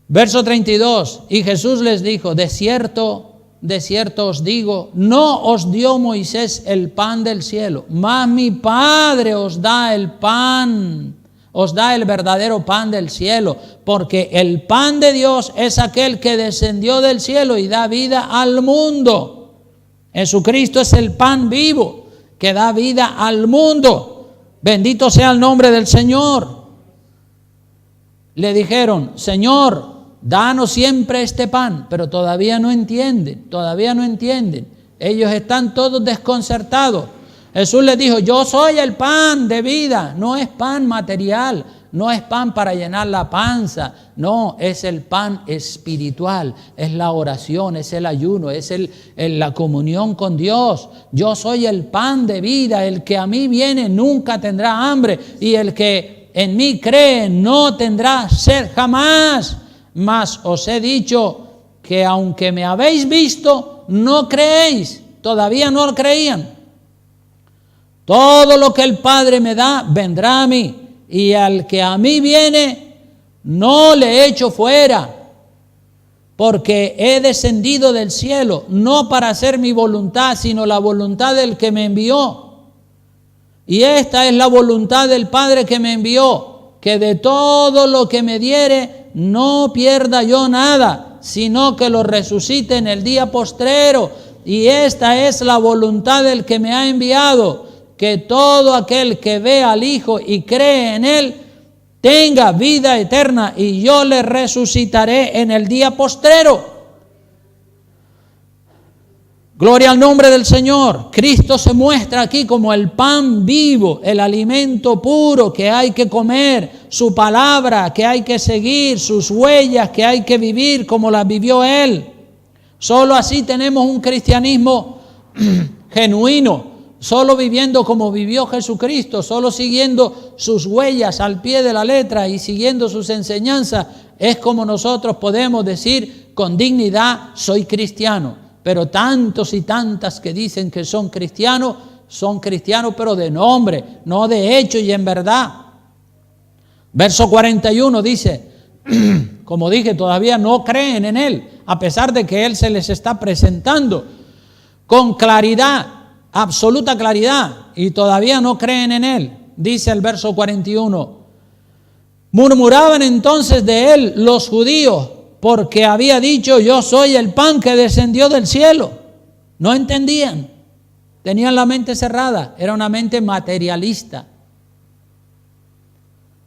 Verso 32, y Jesús les dijo, de cierto os digo, no os dio Moisés el pan del cielo, mas mi Padre os da el pan, os da el verdadero pan del cielo, porque el pan de Dios es aquel que descendió del cielo y da vida al mundo. Jesucristo es el pan vivo que da vida al mundo. Bendito sea el nombre del Señor. Le dijeron, Señor, danos siempre este pan, pero todavía no entienden. Ellos están todos desconcertados. Jesús les dijo, yo soy el pan de vida, no es pan material, no es pan para llenar la panza, no, es el pan espiritual, es la oración, es el ayuno, es la comunión con Dios. Yo soy el pan de vida, el que a mí viene nunca tendrá hambre, y el que en mí cree no tendrá sed jamás. Mas os he dicho que aunque me habéis visto, no creéis. Todavía no creían. Todo lo que el Padre me da, vendrá a mí. Y al que a mí viene, no le echo fuera. Porque he descendido del cielo, no para hacer mi voluntad, sino la voluntad del que me envió. Y esta es la voluntad del Padre que me envió, que de todo lo que me diere, no pierda yo nada, sino que lo resucite en el día postrero. Y esta es la voluntad del que me ha enviado, que todo aquel que ve al Hijo y cree en Él, tenga vida eterna, y yo le resucitaré en el día postrero. Gloria al nombre del Señor. Cristo se muestra aquí como el pan vivo, el alimento puro que hay que comer, su palabra que hay que seguir, sus huellas que hay que vivir como las vivió Él. Solo así tenemos un cristianismo genuino, solo viviendo como vivió Jesucristo, solo siguiendo sus huellas al pie de la letra y siguiendo sus enseñanzas, es como nosotros podemos decir con dignidad, soy cristiano. Pero tantos y tantas que dicen que son cristianos pero de nombre, no de hecho y en verdad. Verso 41 dice, como dije, todavía no creen en Él, a pesar de que Él se les está presentando con claridad, absoluta claridad, y todavía no creen en Él. Dice el verso 41, murmuraban entonces de Él los judíos, porque había dicho, yo soy el pan que descendió del cielo. No entendían, tenían la mente cerrada, era una mente materialista.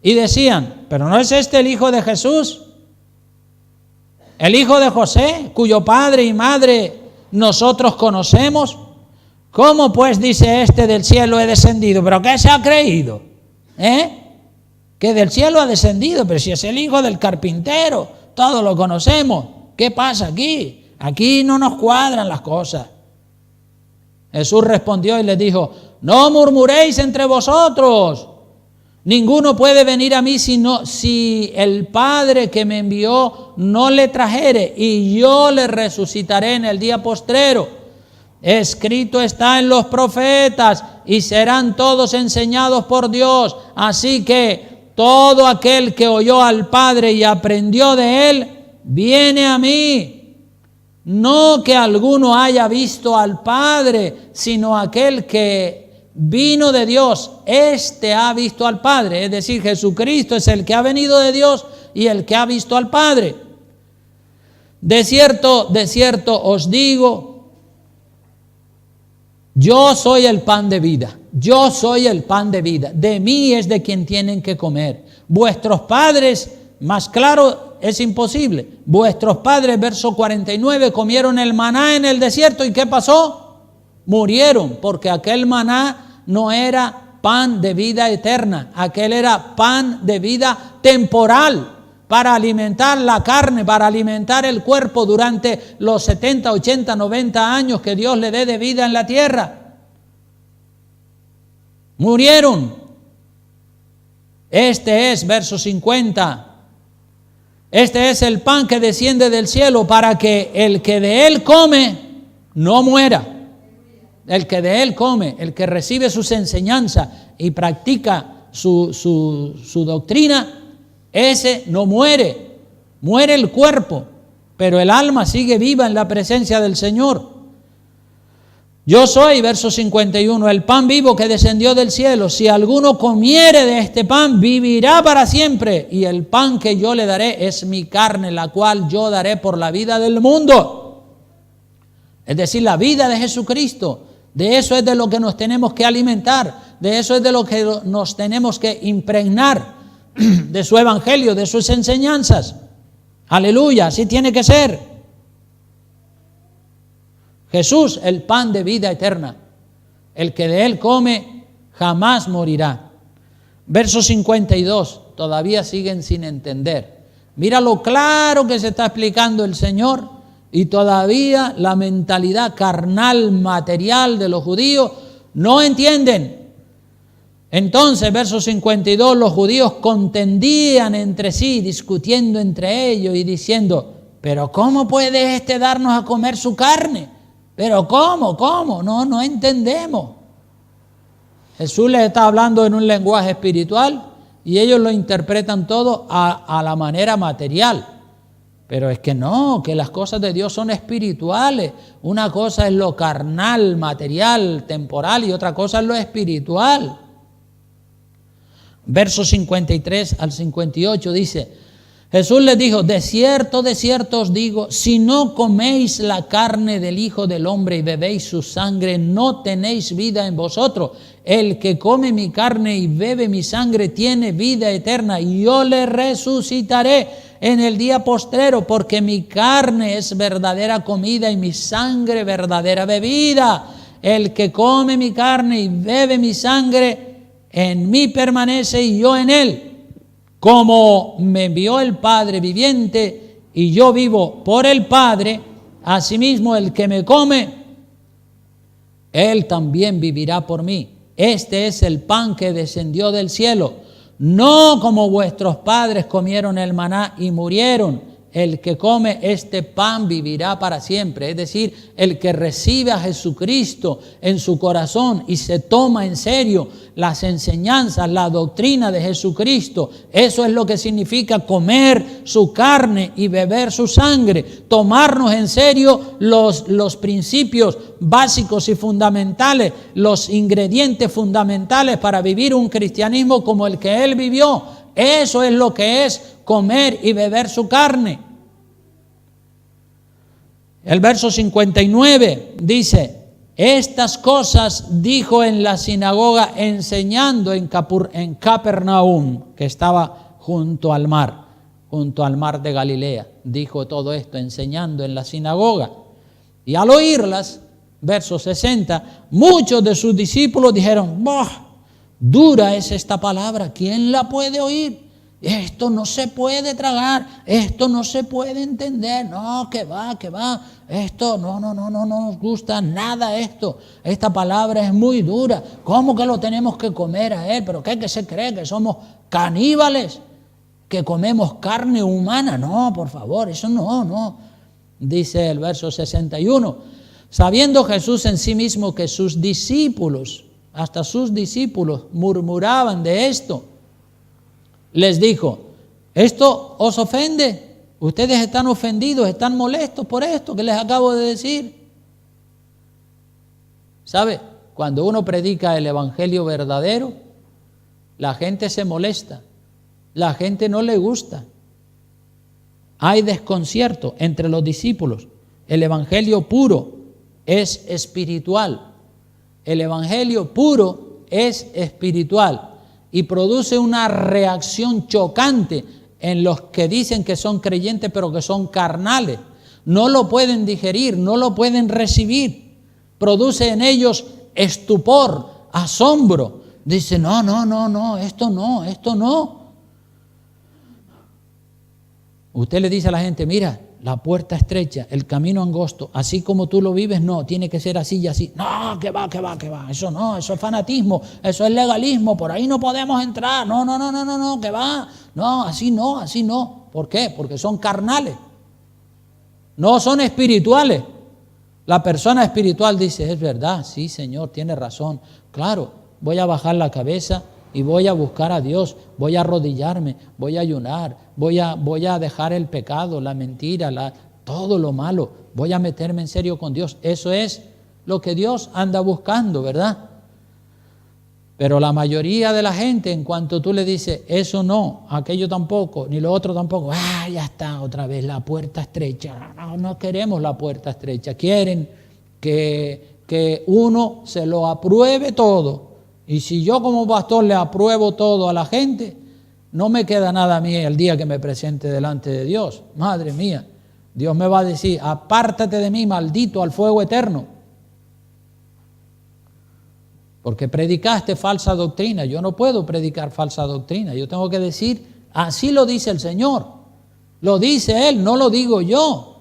Y decían, pero ¿no es este el hijo de Jesús? El hijo de José, cuyo padre y madre nosotros conocemos. ¿Cómo pues dice este del cielo he descendido? ¿Pero qué se ha creído? Que del cielo ha descendido, pero si es el hijo del carpintero. Todos lo conocemos. ¿Qué pasa aquí? Aquí no nos cuadran las cosas. Jesús respondió y les dijo, no murmuréis entre vosotros. Ninguno puede venir a mí si el Padre que me envió no le trajere, y yo le resucitaré en el día postrero. Escrito está en los profetas, y serán todos enseñados por Dios. Así que todo aquel que oyó al Padre y aprendió de Él, viene a mí. No que alguno haya visto al Padre, sino aquel que vino de Dios, éste ha visto al Padre. Es decir, Jesucristo es el que ha venido de Dios y el que ha visto al Padre. De cierto os digo, yo soy el pan de vida. Yo soy el pan de vida. De mí es de quien tienen que comer. Vuestros padres, más claro, es imposible. Vuestros padres, verso 49, comieron el maná en el desierto. ¿Y qué pasó? Murieron, porque aquel maná no era pan de vida eterna. Aquel era pan de vida temporal, para alimentar la carne, para alimentar el cuerpo durante los 70, 80, 90 años que Dios le dé de vida en la tierra. Murieron. Este es, verso 50, este es el pan que desciende del cielo para que el que de él come no muera. El que de él come, el que recibe sus enseñanzas y practica su doctrina, ese no muere. Muere el cuerpo, pero el alma sigue viva en la presencia del Señor. Yo soy, verso 51, el pan vivo que descendió del cielo. Si alguno comiere de este pan, vivirá para siempre. Y el pan que yo le daré es mi carne, la cual yo daré por la vida del mundo. Es decir, la vida de Jesucristo. De eso es de lo que nos tenemos que alimentar. De eso es de lo que nos tenemos que impregnar. De su evangelio, de sus enseñanzas. Aleluya, así tiene que ser. Jesús, el pan de vida eterna. El que de él come jamás morirá. Verso 52, todavía siguen sin entender. Mira lo claro que se está explicando el Señor, y todavía la mentalidad carnal, material de los judíos no entienden. Entonces, verso 52, los judíos contendían entre sí, discutiendo entre ellos y diciendo, pero ¿cómo puede éste darnos a comer su carne? Pero ¿cómo? No entendemos. Jesús les está hablando en un lenguaje espiritual y ellos lo interpretan todo a la manera material. Pero es que no, que las cosas de Dios son espirituales. Una cosa es lo carnal, material, temporal, y otra cosa es lo espiritual. Versos 53 al 58 dice, Jesús les dijo, de cierto os digo, si no coméis la carne del Hijo del Hombre y bebéis su sangre, no tenéis vida en vosotros. El que come mi carne y bebe mi sangre tiene vida eterna, y yo le resucitaré en el día postrero, porque mi carne es verdadera comida y mi sangre verdadera bebida. El que come mi carne y bebe mi sangre, en mí permanece y yo en él. Como me envió el Padre viviente y yo vivo por el Padre, asimismo el que me come, él también vivirá por mí. Este es el pan que descendió del cielo, no como vuestros padres comieron el maná y murieron. El que come este pan vivirá para siempre. Es decir, el que recibe a Jesucristo en su corazón y se toma en serio las enseñanzas, la doctrina de Jesucristo. Eso es lo que significa comer su carne y beber su sangre. Tomarnos en serio los principios básicos y fundamentales, los ingredientes fundamentales para vivir un cristianismo como el que él vivió. Eso es lo que es comer y beber su carne. El verso 59 dice, estas cosas dijo en la sinagoga enseñando en Capernaum, que estaba junto al mar de Galilea. Dijo todo esto enseñando en la sinagoga. Y al oírlas, verso 60, muchos de sus discípulos dijeron, dura es esta palabra, ¿quién la puede oír? Esto no se puede tragar, esto no se puede entender, no, que va, esto no nos gusta nada esto, esta palabra es muy dura, ¿cómo que lo tenemos que comer a él? ¿Pero qué que se cree que somos caníbales, que comemos carne humana? No, por favor, eso no, dice el verso 61, sabiendo Jesús en sí mismo que sus discípulos, hasta sus discípulos murmuraban de esto, les dijo, ¿esto os ofende? ¿Ustedes están ofendidos, están molestos por esto que les acabo de decir? ¿Sabe? Cuando uno predica el evangelio verdadero, la gente se molesta, la gente no le gusta. Hay desconcierto entre los discípulos. El evangelio puro es espiritual. El evangelio puro es espiritual. Y produce una reacción chocante en los que dicen que son creyentes pero que son carnales. No lo pueden digerir, no lo pueden recibir. Produce en ellos estupor, asombro. Dice, no, esto no. Usted le dice a la gente, mira, la puerta estrecha, el camino angosto, así como tú lo vives, no, tiene que ser así y así. No, que va, eso no, eso es fanatismo, eso es legalismo, por ahí no podemos entrar, no, que va, no, así no. ¿Por qué? Porque son carnales, no son espirituales. La persona espiritual dice, es verdad, sí, Señor, tiene razón, claro, voy a bajar la cabeza y voy a buscar a Dios, voy a arrodillarme, voy a ayunar, voy a dejar el pecado, la mentira, todo lo malo, voy a meterme en serio con Dios. Eso es lo que Dios anda buscando, ¿verdad? Pero la mayoría de la gente, en cuanto tú le dices, eso no, aquello tampoco, ni lo otro tampoco, ya está otra vez la puerta estrecha. No queremos la puerta estrecha, quieren que uno se lo apruebe todo. Y si yo como pastor le apruebo todo a la gente, no me queda nada a mí el día que me presente delante de Dios. Madre mía, Dios me va a decir, apártate de mí, maldito, al fuego eterno. Porque predicaste falsa doctrina. Yo no puedo predicar falsa doctrina. Yo tengo que decir, así lo dice el Señor. Lo dice Él, no lo digo yo.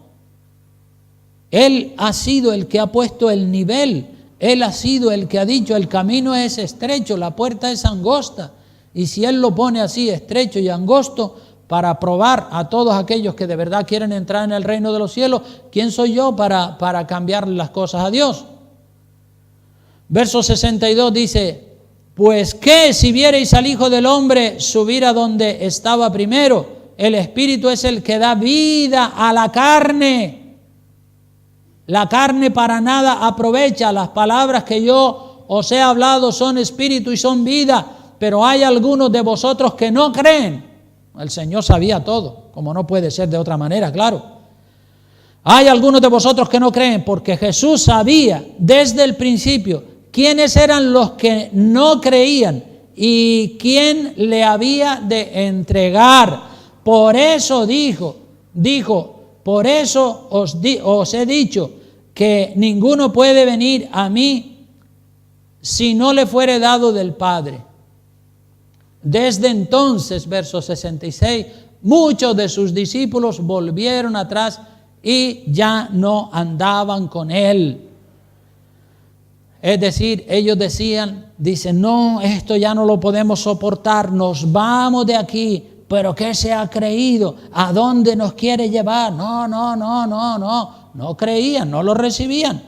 Él ha sido el que ha puesto el nivel. Él ha sido el que ha dicho, el camino es estrecho, la puerta es angosta. Y si Él lo pone así, estrecho y angosto, para probar a todos aquellos que de verdad quieren entrar en el reino de los cielos, ¿quién soy yo para cambiar las cosas a Dios? Verso 62 dice, pues ¿qué si viereis al Hijo del Hombre subir a donde estaba primero? El Espíritu es el que da vida a la carne. La carne para nada aprovecha. Las palabras que yo os he hablado son espíritu y son vida, pero hay algunos de vosotros que no creen. El Señor sabía todo. como no puede ser de otra manera, claro. Hay algunos de vosotros que no creen, porque Jesús sabía desde el principio quiénes eran los que no creían y quién le había de entregar. Por eso dijo, por eso os he dicho que ninguno puede venir a mí si no le fuere dado del Padre. Desde entonces, verso 66, muchos de sus discípulos volvieron atrás y ya no andaban con él. Es decir, ellos dicen, no, esto ya no lo podemos soportar, nos vamos de aquí. ¿Pero qué se ha creído? ¿A dónde nos quiere llevar? No creían, no lo recibían.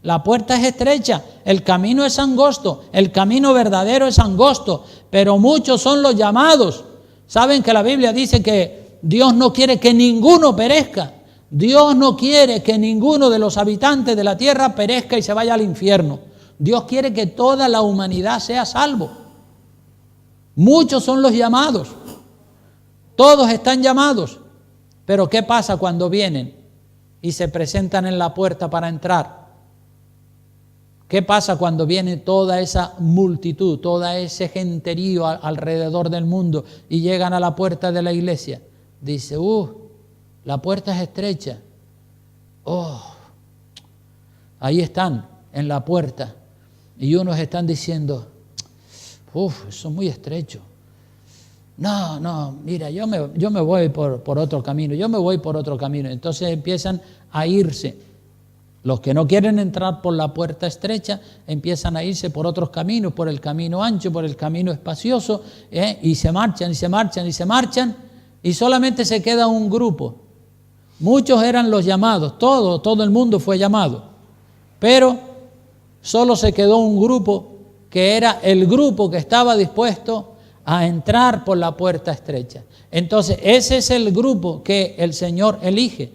La puerta es estrecha, el camino es angosto, el camino verdadero es angosto, pero muchos son los llamados. Saben que la Biblia dice que Dios no quiere que ninguno perezca. Dios no quiere que ninguno de los habitantes de la tierra perezca y se vaya al infierno. Dios quiere que toda la humanidad sea salvo. Muchos son los llamados. Todos están llamados. Pero ¿qué pasa cuando vienen y se presentan en la puerta para entrar? ¿Qué pasa cuando viene toda esa multitud, toda ese genterío alrededor del mundo y llegan a la puerta de la iglesia? Dice, la puerta es estrecha. Ahí están en la puerta y unos están diciendo, eso es muy estrecho. No, mira, yo me voy por otro camino, Entonces empiezan a irse. Los que no quieren entrar por la puerta estrecha empiezan a irse por otros caminos, por el camino ancho, por el camino espacioso, y se marchan, y solamente se queda un grupo. Muchos eran los llamados, todo el mundo fue llamado, pero solo se quedó un grupo que era el grupo que estaba dispuesto a entrar por la puerta estrecha. Entonces ese es el grupo que el Señor elige.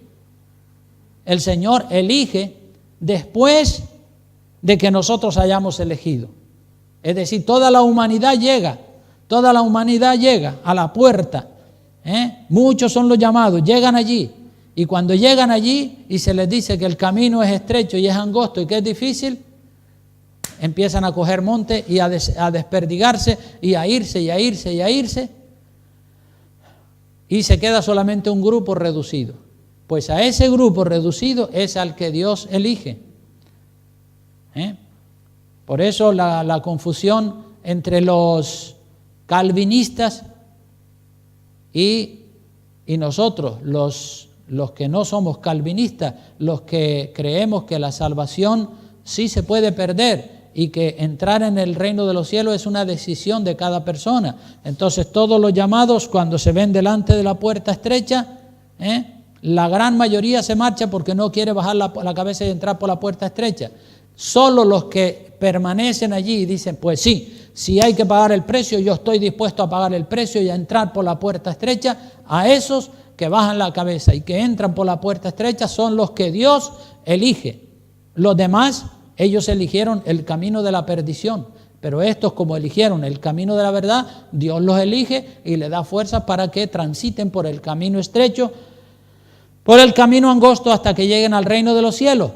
El Señor elige después de que nosotros hayamos elegido. Es decir, toda la humanidad llega a la puerta. Muchos son los llamados, llegan allí. Y cuando llegan allí y se les dice que el camino es estrecho y es angosto y que es difícil, empiezan a coger monte y a desperdigarse y a irse. Y se queda solamente un grupo reducido. Pues a ese grupo reducido es al que Dios elige. Por eso la confusión entre los calvinistas y nosotros, los que no somos calvinistas, los que creemos que la salvación sí se puede perder y que entrar en el reino de los cielos es una decisión de cada persona. Entonces todos los llamados, cuando se ven delante de la puerta estrecha, la gran mayoría se marcha porque no quiere bajar la cabeza y entrar por la puerta estrecha. Solo los que permanecen allí y dicen, pues sí, si hay que pagar el precio, yo estoy dispuesto a pagar el precio y a entrar por la puerta estrecha. A esos que bajan la cabeza y que entran por la puerta estrecha son los que Dios elige. Los demás, ellos eligieron el camino de la perdición. Pero estos, como eligieron el camino de la verdad, Dios los elige y les da fuerza para que transiten por el camino estrecho, por el camino angosto hasta que lleguen al reino de los cielos.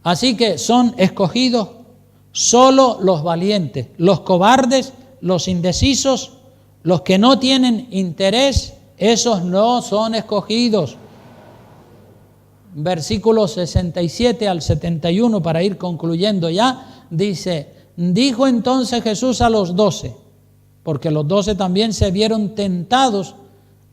Así que son escogidos solo los valientes, los cobardes, los indecisos, los que no tienen interés, esos no son escogidos. Versículos 67 al 71, para ir concluyendo ya, dice, dijo entonces Jesús a los 12, porque los 12 también se vieron tentados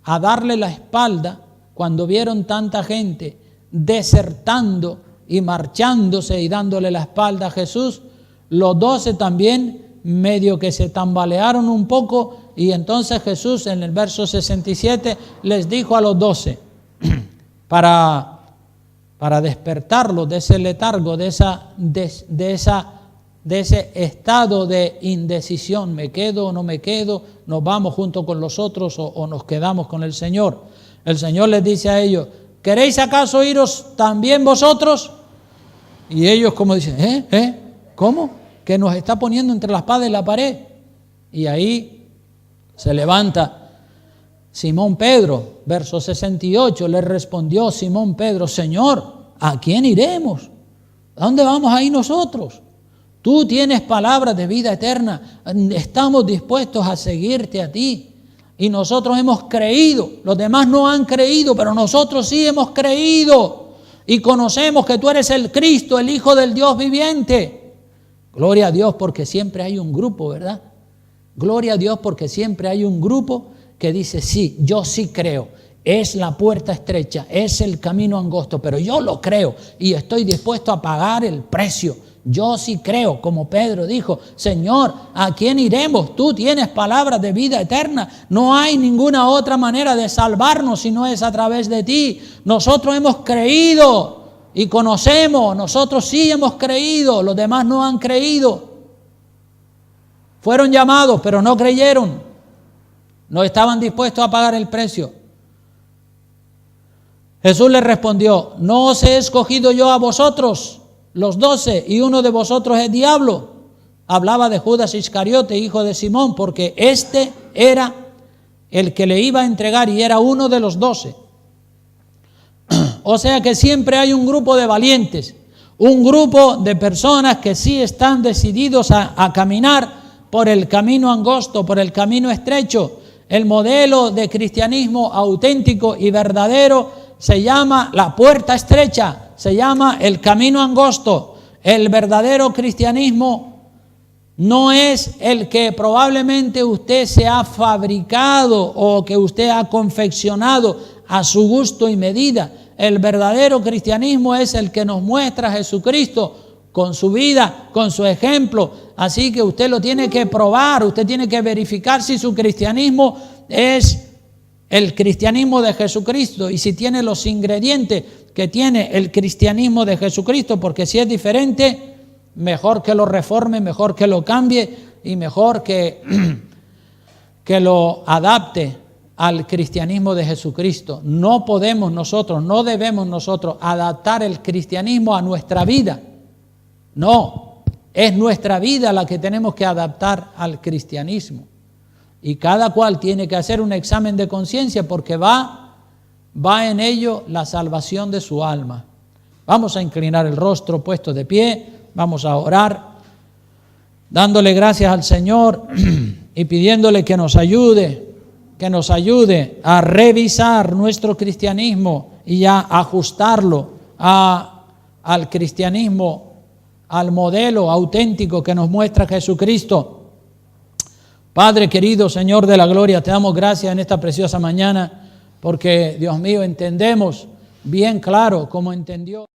a darle la espalda cuando vieron tanta gente desertando y marchándose y dándole la espalda a Jesús. Los 12 también medio que se tambalearon un poco, y entonces Jesús en el verso 67 les dijo a los 12 para despertarlos de ese letargo, de ese estado de indecisión, me quedo o no me quedo, nos vamos junto con los otros o nos quedamos con el Señor. El Señor les dice a ellos, ¿queréis acaso iros también vosotros? Y ellos como dicen, ¿cómo? Que nos está poniendo entre la espada y la pared. Y ahí Se levanta Simón Pedro, verso 68, le respondió Simón Pedro: Señor, ¿a quién iremos? ¿A dónde vamos a ir nosotros? Tú tienes palabras de vida eterna, estamos dispuestos a seguirte a ti. Y nosotros hemos creído, los demás no han creído, pero nosotros sí hemos creído. Y conocemos que tú eres el Cristo, el Hijo del Dios viviente. Gloria a Dios porque siempre hay un grupo, ¿verdad? Gloria a Dios porque siempre hay un grupo que dice: sí, yo sí creo. Es la puerta estrecha, es el camino angosto, pero yo lo creo y estoy dispuesto a pagar el precio. Yo sí creo, como Pedro dijo: Señor, ¿a quién iremos? Tú tienes palabras de vida eterna. No hay ninguna otra manera de salvarnos si no es a través de ti. Nosotros hemos creído y conocemos. Nosotros sí hemos creído, los demás no han creído. Fueron llamados, pero no creyeron. No estaban dispuestos a pagar el precio. Jesús les respondió: ¿no os he escogido yo a vosotros, los 12, y uno de vosotros es diablo? Hablaba de Judas Iscariote, hijo de Simón, porque este era el que le iba a entregar y era uno de los 12. O sea que siempre hay un grupo de valientes, un grupo de personas que sí están decididos a caminar por el camino angosto, por el camino estrecho. El modelo de cristianismo auténtico y verdadero se llama la puerta estrecha, se llama el camino angosto. El verdadero cristianismo no es el que probablemente usted se ha fabricado o que usted ha confeccionado a su gusto y medida. El verdadero cristianismo es el que nos muestra a Jesucristo con su vida, con su ejemplo. Así que usted lo tiene que probar, usted tiene que verificar si su cristianismo es el cristianismo de Jesucristo y si tiene los ingredientes que tiene el cristianismo de Jesucristo, porque si es diferente, mejor que lo reforme, mejor que lo cambie y mejor que lo adapte al cristianismo de Jesucristo. No podemos nosotros, no debemos nosotros adaptar el cristianismo a nuestra vida. No, es nuestra vida la que tenemos que adaptar al cristianismo. Y cada cual tiene que hacer un examen de conciencia porque va en ello la salvación de su alma. Vamos a inclinar el rostro puesto de pie, vamos a orar, dándole gracias al Señor y pidiéndole que nos ayude a revisar nuestro cristianismo y a ajustarlo al cristianismo, al modelo auténtico que nos muestra Jesucristo. Padre querido, Señor de la gloria, te damos gracias en esta preciosa mañana porque, Dios mío, entendemos bien claro como entendió